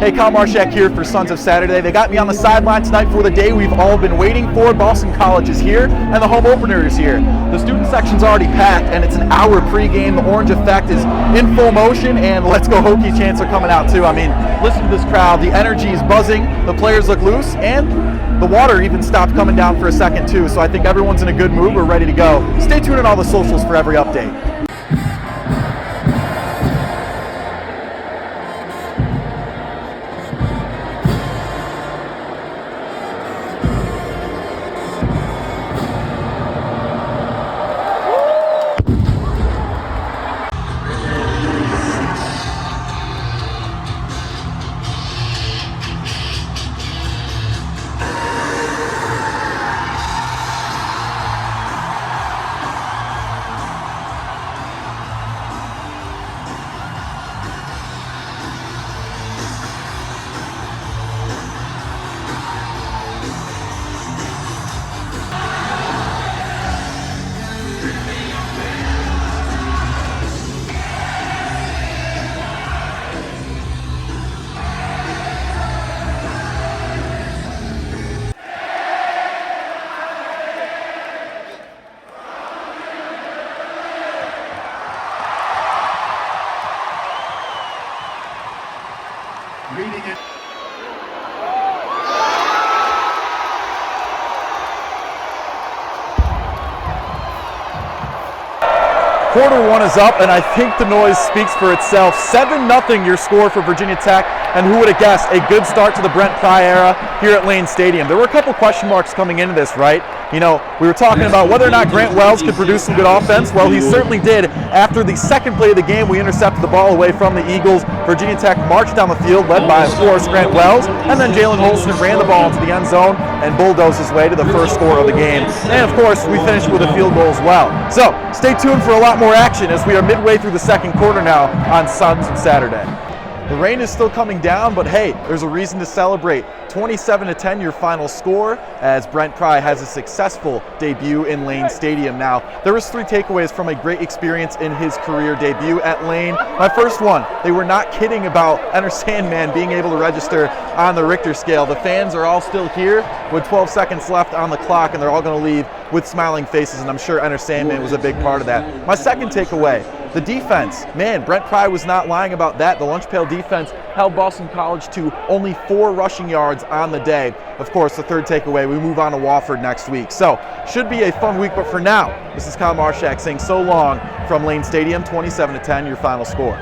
Hey, Kyle Marshak here for Sons of Saturday. They got me on the sideline tonight for the day we've all been waiting for. Boston College is here, and the home opener is here. The student section's already packed, and it's an hour pregame. The orange effect is in full motion, and Let's Go Hokies chants are coming out too. I mean, listen to this crowd. The energy is buzzing. The players look loose, and the water even stopped coming down for a second too. So I think everyone's in a good mood. We're ready to go. Stay tuned on all the socials for every update. Reading it. Quarter one is up, and I think the noise speaks for itself. 7-0 your score for Virginia Tech, and who would have guessed a good start to the Brent Pry era here at Lane Stadium. There were a couple question marks coming into this, right? You know, we were talking about whether or not Grant Wells could produce some good offense. Well, he certainly did. After the second play of the game, we intercepted the ball away from the Eagles. Virginia Tech marched down the field, led by, of course, Grant Wells, and then Jalen Holston ran the ball into the end zone and bulldozed his way to the first score of the game. And, of course, we finished with a field goal as well. So, stay tuned for a lot more action as we are midway through the second quarter now on Sons of Saturday. The rain is still coming down, but hey, there's a reason to celebrate. 27-10 your final score as Brent Pry has a successful debut in Lane Stadium. Now, there was 3 takeaways from a great experience in his career debut at Lane. My first one, they were not kidding about Enter Sandman being able to register on the Richter scale. The fans are all still here with 12 seconds left on the clock, and they're all going to leave with smiling faces, and I'm sure Enter Sandman was a big part of that. My second takeaway, the defense. Man, Brent Pry was not lying about that. The lunch pail defense held Boston College to only 4 rushing yards on the day. Of course, the third takeaway, we move on to Wofford next week. So, should be a fun week, but for now, this is Kyle Marshak saying so long from Lane Stadium, 27-10 your final score.